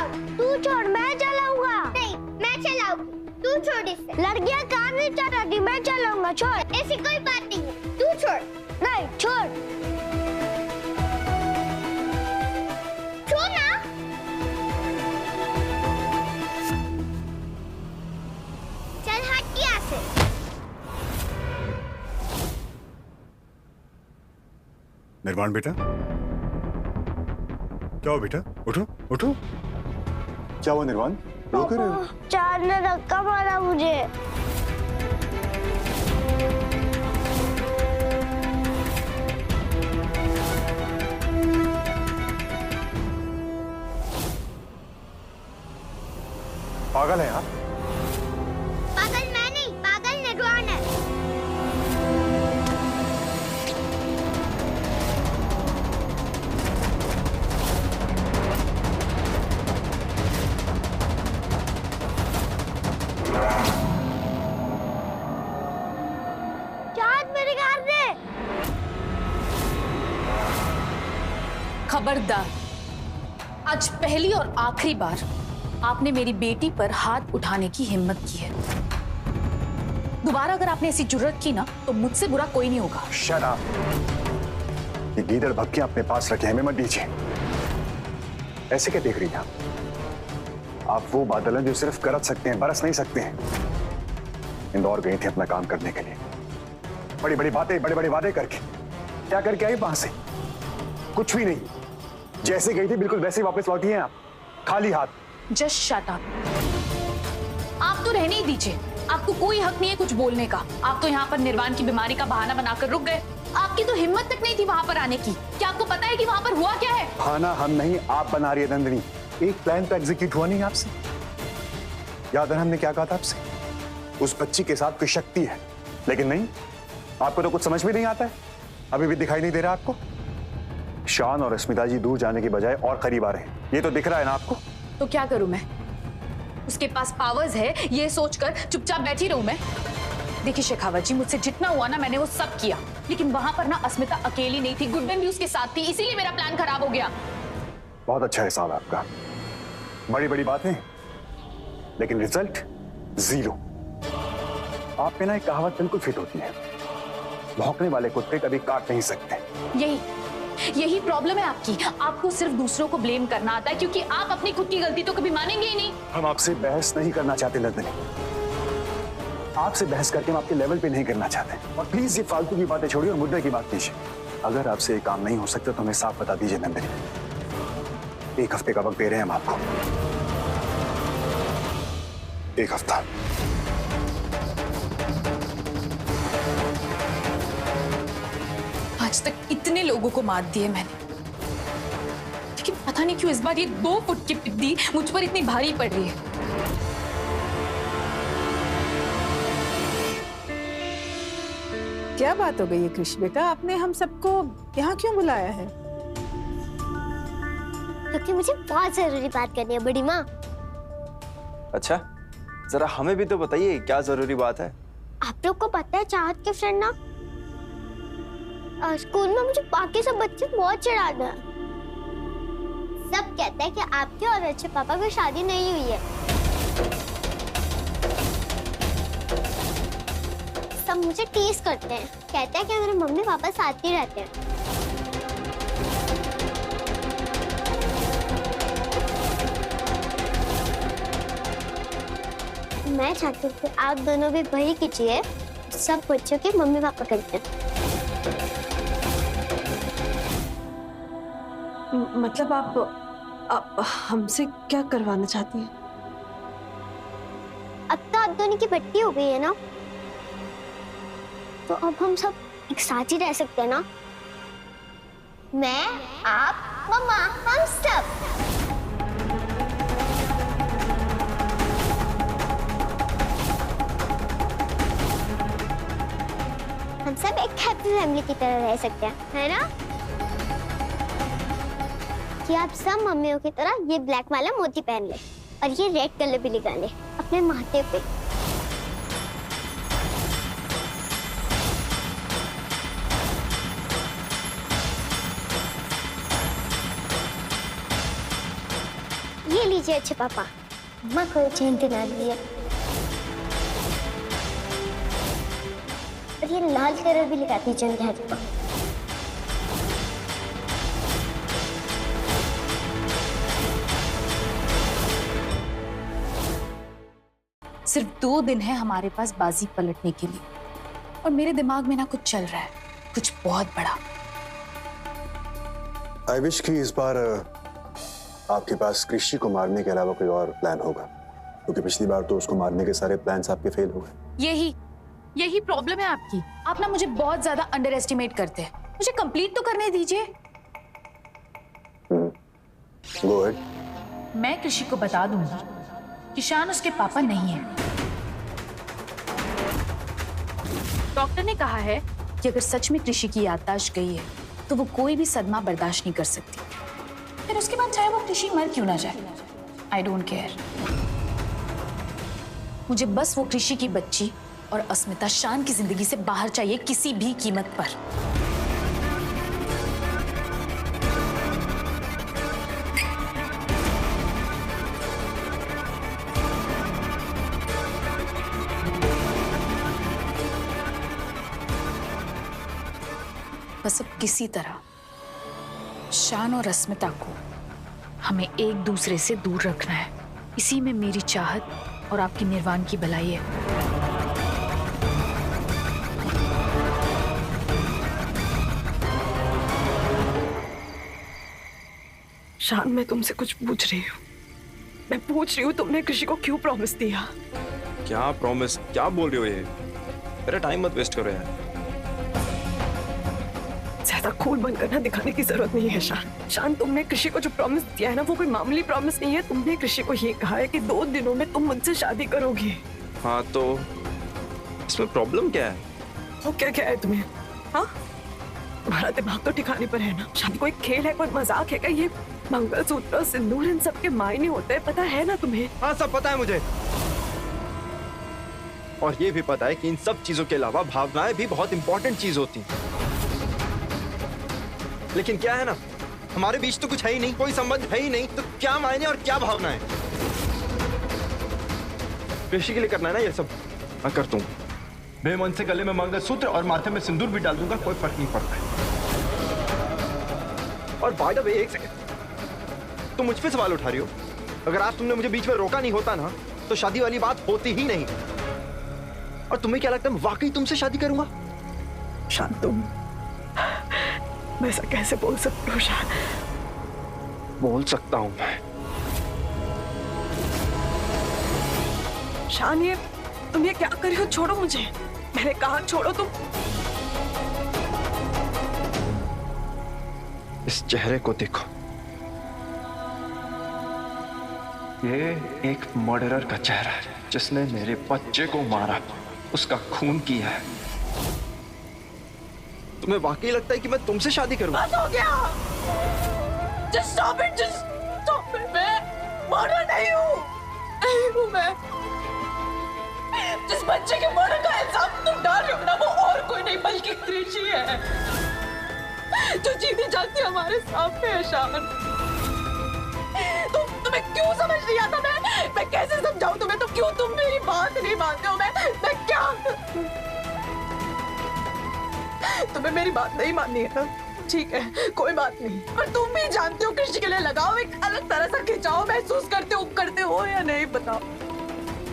चलाओ। तू छोड़, मैं चलाऊंगा। नहीं, मैं चलाऊंगी, तू छोड़ इसे। लड़कियां कार नहीं चलाती, मैं चलाऊंगा। छोड़। ऐसी कोई बात नहीं है, तू छोड़। नहीं, छोड़। छोड़ ना। चल हट यहाँ से। निर्वाण बेटा, क्या हुआ बेटा? उठो उठो। क्या हुआ निर्वाण? रो क्यों रहे हो? चार ने धक्का मारा मुझे। पागल है आप? पागल मैं नहीं, पागल निर्वाण है। खबरदार, आज पहली और आखिरी बार आपने मेरी बेटी पर हाथ उठाने की हिम्मत की है। दोबारा अगर आपने ऐसी जुर्रत की ना तो मुझसे बुरा कोई नहीं होगा। Shut up. ये गीदड़ भक्कियां अपने पास रखे हमें मत दीजिए। ऐसे क्या देख रही हैं आप वो बादल हैं जो सिर्फ गरज सकते हैं, बरस नहीं सकते हैं। इंदौर गई थी अपना काम करने के लिए, बड़ी बड़ी बातें, बड़े बड़े वादे करके। क्या करके आई वहां से? कुछ भी नहीं। जैसे गई थी बिल्कुल वैसे ही वापस लौटी हैं आप, खाली हाथ। Just shut up. आप तो रहने ही दीजिए, आपको कोई हक नहीं है कुछ बोलने का। आप तो यहाँ पर निर्वाण की बीमारी का बहाना बनाकर रुक गए। आपकी तो हिम्मत तक नहीं थी वहां पर आने की। क्या आपको पता है कि वहां पर हुआ क्या है? बहाना हम नहीं, आप बना रही है नंदिनी। एक प्लान तो एग्जीक्यूट हुआ नहीं आपसे। याद है हमने क्या कहा था आपसे? उस बच्ची के साथ कोई शक्ति है, लेकिन नहीं, आपको तो कुछ समझ में नहीं आता है। अभी भी दिखाई नहीं दे रहा आपको? शान और अस्मिता जी दूर जाने की बजाय और करीब आ रहे हैं, ये तो दिख रहा है ना आपको? तो क्या करूं मैं? उसके पास पावर्स है ये सोचकर चुपचाप बैठी रहूं मैं? देखिए शेखावत जी, मुझसे जितना हुआ ना मैंने वो सब किया, लेकिन वहां पर ना अस्मिता अकेली नहीं थी, गुडविन भी उसके साथ थी, इसीलिए मेरा प्लान खराब हो गया। बहुत अच्छा हिसाब है आपका, बड़ी बड़ी बातें, लेकिन रिजल्ट जीरो। आप पे ना एक कहावत बिल्कुल फिट होती है, भौंकने वाले कुत्ते कभी काट नहीं सकते। यही प्रॉब्लम है आपकी। आपको सिर्फ दूसरों को ब्लेम करना आता है, क्योंकि आप अपनी खुद की गलती तो कभी मानेंगे ही नहीं। हम आपसे बहस नहीं करना चाहते नंदिनी, आपसे बहस करके हम आपके लेवल पे नहीं करना चाहते। और प्लीज ये फालतू की बातें छोड़िए और मुद्दे की बात कीजिए। अगर आपसे ये काम नहीं हो सकता तो हमें साफ बता दीजिए नंदिनी। 1 हफ्ते का वक्त दे रहे हैं हम आपको, 1 हफ्ता। आज तक इतने लोगों को मात दिए मैंने, लेकिन पता नहीं क्यों इस बार ये 2 फुट की पिद्दी मुझ पर इतनी भारी पड़ रही है। क्या बात हो गई है कृष्ण बेटा, आपने हम सबको यहाँ क्यों बुलाया है? क्योंकि मुझे बहुत जरूरी बात करनी है बड़ी माँ। अच्छा, जरा हमें भी तो बताइए क्या जरूरी बात है? आप लोग को पता है चाहत के फ्रेंड ना स्कूल में मुझे बाकी सब बच्चे बहुत चिढ़ाते हैं। सब कहते हैं कि आपके और अच्छे पापा की शादी नहीं हुई है। सब मुझे टीज करते हैं, कहते हैं कि मेरे मम्मी पापा साथ ही रहते हैं। मैं चाहती हूँ कि आप दोनों भी वही कीजिए सब बच्चों के मम्मी पापा करते हैं। मतलब आप हमसे क्या करवाना चाहती हैं? अब तो आप दोनों की बट्टी हो गई है ना, तो अब हम सब एक साथ ही रह सकते हैं ना। मैं, आप, मम्मा, हम सब। हम सब एक हैप्पी फैमिली की तरह रह सकते हैं, है ना? कि आप सब मम्मियों की तरह ये ब्लैक वाला मोती पहन ले और ये रेड कलर भी लगा ले अपने माथे पे। ये लीजिए अच्छे पापा, अम्मा को चैन दिला दिया। और ये लाल कलर भी लगा दीजिए जहाज पर। सिर्फ 2 दिन है हमारे पास बाजी पलटने के लिए, और मेरे दिमाग में ना कुछ चल रहा है, कुछ बहुत बड़ा। आई विश कि इस बार आपके पास कृषि को मारने के अलावा कोई और प्लान होगा, क्योंकि पिछली बार तो उसको मारने के सारे प्लान्स आपके फेल हो गए। यही प्रॉब्लम है आपकी। आप ना मुझे बहुत ज्यादा अंडर एस्टिमेट करते हैं। मुझे कंप्लीट तो करने दीजिए। Go ahead. मैं कृषि को बता दूंगी कि शान उसके पापा नहीं है। डॉक्टर ने कहा है कि अगर सच में कृषि की याददाश्त गई है तो वो कोई भी सदमा बर्दाश्त नहीं कर सकती। फिर उसके बाद चाहे वो कृषि मर क्यों ना जाए, आई डोंट केयर। मुझे बस वो कृषि की बच्ची और अस्मिता शान की जिंदगी से बाहर चाहिए, किसी भी कीमत पर। बस अब किसी तरह शान और अस्मिता को हमें एक दूसरे से दूर रखना है। इसी में मेरी चाहत और आपकी निर्वाण की भलाई है। शान, मैं तुमसे कुछ पूछ रही हूँ। मैं पूछ रही हूँ तुमने कृषि को क्यों प्रॉमिस दिया? क्या प्रॉमिस? क्या बोल रही हो ये? मेरा टाइम मत वेस्ट करो यार। ज्यादा खून बंद करना दिखाने की जरूरत नहीं है शान। शान, तुमने कृषि को जो प्रॉमिस दिया है ना, वो कोई मामूली प्रॉमिस नहीं है। तुमने कृषि को ये कहा है कि 2 दिनों में तुम मुझसे शादी करोगे। हाँ तो इसमें प्रॉब्लम क्या है? वो क्या है तुम्हें? हाँ, तुम्हारा दिमाग तो ठिकाने पर है ना? शादी कोई खेल है, कोई मजाक है क्या? ये मंगलसूत्र, सिंदूर, इन सब के मायने होते हैं, पता है ना तुम्हें? हाँ, सब पता है मुझे। और ये भी पता है कि इन सब चीजों के अलावा भावनाएं भी बहुत इंपॉर्टेंट चीज होती हैं। लेकिन क्या है ना, हमारे बीच तो कुछ है ही नहीं, कोई संबंध है ही नहीं, तो क्या मायने और क्या भावनाएं? कृषि के लिए करना है ना ये सब, मैं कर दूंगा। बेमन से गले में मंगलसूत्र और माथे में सिंदूर भी डाल दूंगा, कोई फर्क नहीं पड़ता है। और बाय द वे, एक सेकंड, तुम मुझ पे सवाल उठा रही हो? अगर आज तुमने मुझे बीच में रोका नहीं होता ना, तो शादी वाली बात होती ही नहीं। और तुम्हें क्या लगता है मैं वाकई तुमसे शादी करूंगा? शान, तुम ऐसा कैसे बोल सकते हो शान? बोल सकता हूं मैं। शान, ये तुम ये क्या कर रही हो? छोड़ो मुझे, मैंने कहा छोड़ो तुम। इस चेहरे को देखो, ये एक मर्डरर का चेहरा है जिसने मेरे बच्चे को मारा, उसका खून किया है। तुम्हें वाकई लगता है कि मैं तुमसे शादी करूंगा? बस हो गया। Just stop it, just stop it। मैं मर्डर नहीं हूँ मैं। जिस बच्चे के मर्डर का इल्जाम तुम डाल रहे हो ना, वो और कोई नहीं बल्कि कृषि है, जो जीती जागती हमारे सामने है। शान, तुम्हें क्यों समझ नहीं आता? मैं कैसे समझाऊं तुम्हें? तो क्यों तुम मेरी बात नहीं मानते हो? मैं क्या? तुम्हें मेरी बात नहीं माननी है ना? ठीक है, कोई बात नहीं। पर तुम भी जानते हो कृषि के लिए लगाओ एक अलग तरह से खिंचाव महसूस करते हो या नहीं? बताओ।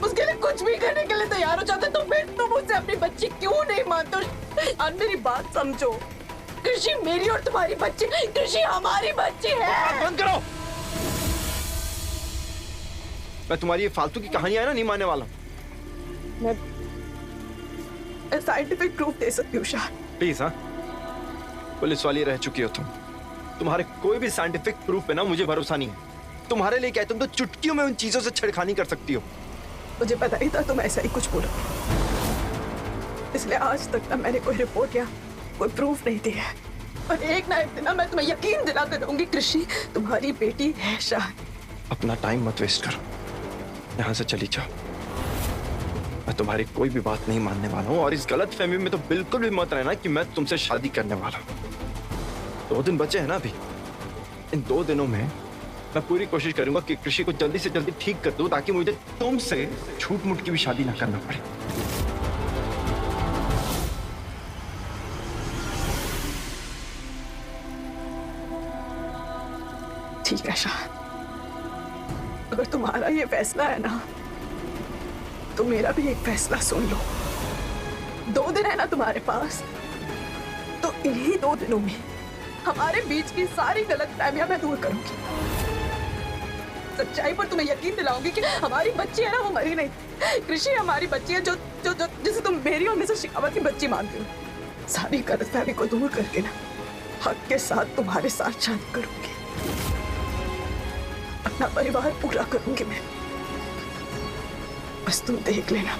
उसके लिए कुछ भी करने के लिए तैयार हो जाते, तो फिर तुम मुझसे अपनी बच्ची क्यों नहीं मानते हो? मेरी बात समझो, कृषि मेरी और तुम्हारी बच्ची, कृषि हमारी बच्ची है। बंद करो। मैं तुम्हारी ये फालतू की कहानियां ना नहीं मानने वाला। मैं साइंटिफिक प्रूफ दे सकती हूँ शान। प्लीज। हाँ, पुलिस वाली रह चुकी हो तुम। तुम्हारे कोई भी साइंटिफिक प्रूफ पे ना मुझे भरोसा नहीं है। तुम्हारे लिए क्या है, तुम तो चुटकियों में उन चीजों से छेड़खानी कर सकती हो। मुझे पता ही था तुम ऐसा ही कुछ बोलो, इसलिए आज तक ना मैंने कोई रिपोर्ट या कोई प्रूफ नहीं दिया है। और एक ना एक दिन ना मैं तुम्हें यकीन दिला कर दूंगी, कृषि तुम्हारी बेटी है। शान, अपना टाइम मत वेस्ट करो, यहाँ से चली जाओ। मैं तुम्हारी कोई भी बात नहीं मानने वाला हूँ, और इस गलत फहमी में तो बिल्कुल भी मत रहना कि मैं तुमसे शादी करने वाला हूँ। 2 दिन बचे हैं ना अभी। इन 2 दिनों में मैं पूरी कोशिश करूंगा कि कृषि को जल्दी से जल्दी ठीक कर दूं, ताकि मुझे तुमसे छूट मुट की भी शादी ना करना पड़े। ठीक है शाह, अगर तुम्हारा ये फैसला है ना, तो मेरा भी एक फैसला सुन लो। 2 दिन है ना तुम्हारे पास, तो इन्हीं 2 दिनों में हमारे बीच की सारी गलतफहमियां मैं दूर करूंगी। सच्चाई पर तुम्हें यकीन दिलाऊंगी कि हमारी बच्ची है ना, वो मरी नहीं। कृषि हमारी बच्ची है, जो जो जो जिसे तुम मेरी और मिसेस शेखावत की बच्ची मानते हो। सारी गलतफहमी को दूर करके ना, हक के साथ तुम्हारे साथ शादी करूंगी, अपना परिवार पूरा करूंगी मैं। बस तुम देख लेना।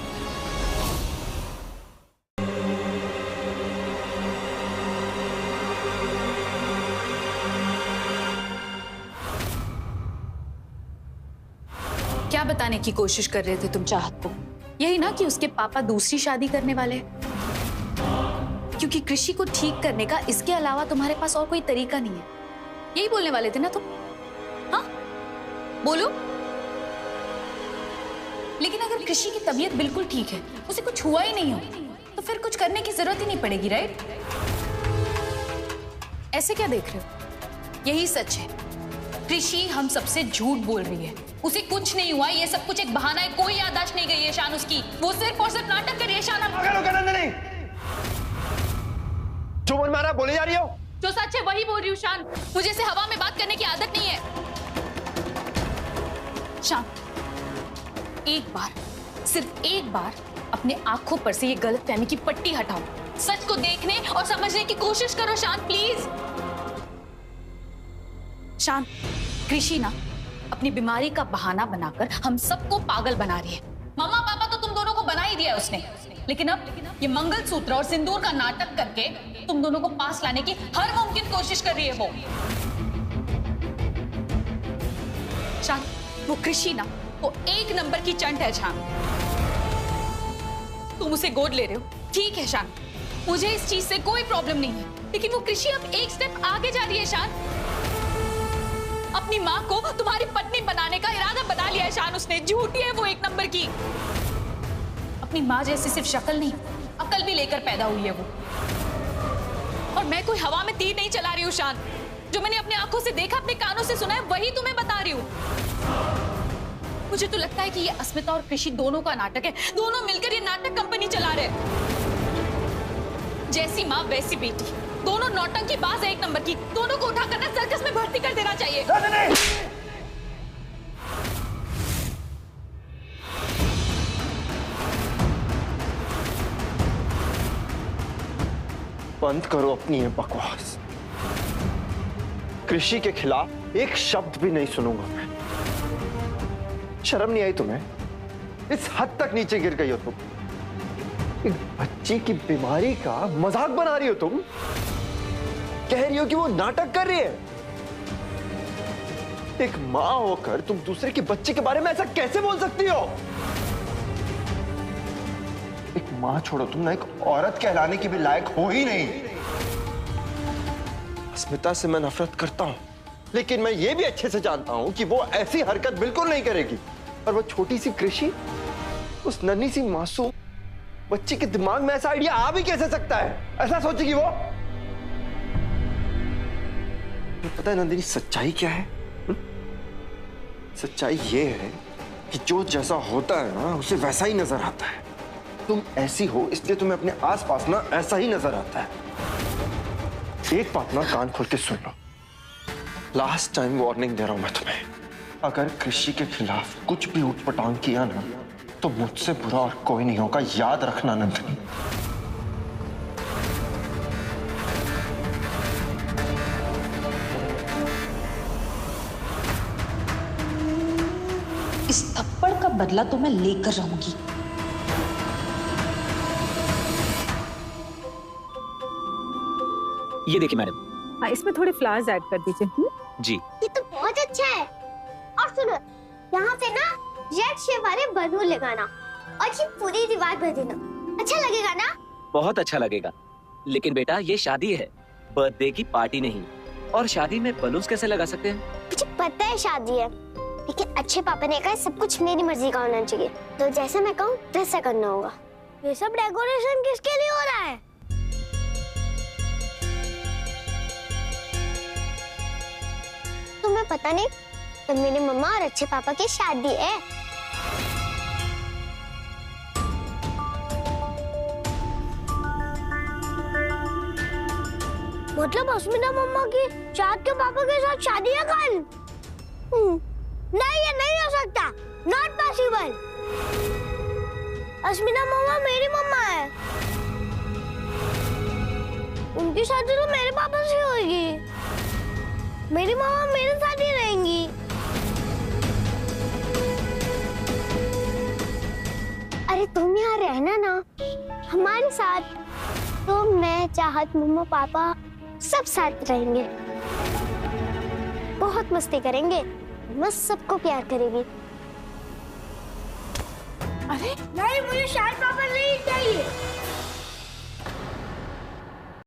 क्या बताने की कोशिश कर रहे थे तुम चाहत को? यही ना कि उसके पापा दूसरी शादी करने वाले, क्योंकि कृषि को ठीक करने का इसके अलावा तुम्हारे पास और कोई तरीका नहीं है। यही बोलने वाले थे ना तुम? हाँ, बोलो। लेकिन अगर कृषि की तबीयत बिल्कुल ठीक है, उसे कुछ हुआ ही नहीं हो, तो फिर कुछ करने की जरूरत ही नहीं पड़ेगी, राइट? ऐसे क्या देख रहे हो? यही सच है, कृषि हम सबसे झूठ बोल रही है। उसे कुछ नहीं हुआ, ये सब कुछ एक बहाना है। कोई याददाश्त नहीं गई है शान उसकी, वो सिर्फ और सिर्फ नाटक कर रही है। शान, नंदिनी, जो मन मारा बोले जा रही हो। जो सच है वही बोल रही हूँ शान। मुझे से हवा में बात करने की आदत नहीं है। शान, एक बार, सिर्फ एक बार अपने आंखों पर से ये गलतफहमी की पट्टी हटाओ। सच को देखने और समझने की कोशिश करो शान, प्लीज। शान, कृषि ना अपनी बीमारी का बहाना बनाकर हम सबको पागल बना रही है। मामा पापा तो तुम दोनों को बना ही दिया उसने, लेकिन अब ये मंगलसूत्र और सिंदूर का नाटक करके तुम दोनों को पास लाने की हर मुमकिन कोशिश कर रही है वो। शान, वो कृषि ना, वो 1 नंबर की चंट है शान। तुम उसे गोद ले रहे हो, ठीक है शान, मुझे इस चीज से कोई प्रॉब्लम नहीं है, लेकिन वो कृषि अब एक स्टेप आगे जा रही है शान। अपनी माँ को तुम्हारी पत्नी बनाने का इरादा बना लिया है शान उसने। झूठी है वो 1 नंबर की। अपनी माँ जैसी सिर्फ शक्ल नहीं, अकल भी लेकर पैदा हुई है वो। और मैं कोई हवा में तीर नहीं चला रही हूँ शान। जो मैंने अपनी आंखों से देखा, अपने कानों से सुना है, वही तुम्हें बता रही हूँ। मुझे तो लगता है कि ये अस्मिता और कृषि दोनों का नाटक है। दोनों मिलकर ये नाटक कंपनी चला रहे हैं। जैसी माँ वैसी बेटी, दोनों नौटंकी बाज है 1 नंबर की। दोनों को उठाकर ना सर्कस में भर्ती कर देना चाहिए। बंद करो अपनी ये बकवास। कृषि के खिलाफ एक शब्द भी नहीं सुनूंगा मैं। शर्म नहीं आई तुम्हें? इस हद तक नीचे गिर गई हो तुम। एक बच्ची की बीमारी का मजाक बना रही हो तुम। कह रही हो कि वो नाटक कर रही है। एक मां होकर तुम दूसरे के बच्चे के बारे में ऐसा कैसे बोल सकती हो? एक मां छोड़ो, तुम ना एक औरत कहलाने की भी लायक हो ही नहीं। अस्मिता से मैं नफरत करता हूं, लेकिन मैं ये भी अच्छे से जानता हूं कि वो ऐसी हरकत बिल्कुल नहीं करेगी। और वो छोटी सी कृषि, उस नन्ही सी मासूम बच्ची के दिमाग में ऐसा आइडिया आ भी कैसे सकता है? ऐसा सोचेगी वो? पता है नंदिनी, सच्चाई क्या है? सच्चाई ये है कि जो जैसा होता है ना, उसे वैसा ही नजर आता है। तुम ऐसी हो, इसलिए तुम्हें अपने आसपास ना ऐसा ही नजर आता है। एक बात ना कान खोल के सुन लो, लास्ट टाइम वार्निंग दे रहा हूं मैं तुम्हें। अगर कृषि के खिलाफ कुछ भी उठपटांग किया ना, तो मुझसे बुरा और कोई नहीं होगा, याद रखना नंदिनी। इस थप्पड़ का बदला तो मैं लेकर रहूंगी। ये देखिए मैडम। हाँ, इसमें थोड़े फ्लावर्स ऐड कर दीजिए। जी। ये तो बहुत अच्छा है। और सुनो, यहाँ से ना रेड शेप वाले बलून लगाना और ये पूरी दीवार भर देना। अच्छा लगेगा ना? बहुत अच्छा लगेगा, लेकिन बेटा ये शादी है, बर्थडे की पार्टी नहीं। और शादी में बलून्स कैसे लगा सकते हैं? मुझे पता है शादी है, लेकिन अच्छे पापा ने कहा सब कुछ मेरी मर्जी का होना चाहिए, तो जैसे मैं कहूँ वैसा करना होगा। ये सब डेकोरेशन किसके लिए हो रहा है? तुम्हें पता नहीं, तो मेरी मम्मा और अच्छे पापा की शादी है। मतलब अस्मिता मम्मा की चाँद के पापा के साथ शादी है कल? नहीं, ये नहीं हो सकता, नॉट पॉसिबल। अस्मिता मम्मा मेरी मम्मा है, उनकी शादी तो मेरे पापा से होगी, मेरी मम्मा मेरे साथ ही रहेंगी। अरे तुम यहाँ रहना ना हमारे साथ, तो मैं चाहत मम्मा पापा सब साथ रहेंगे, बहुत मस्ती करेंगे, मैं सबको प्यार करेगी। अरे नहीं, मुझे शायद पापा नहीं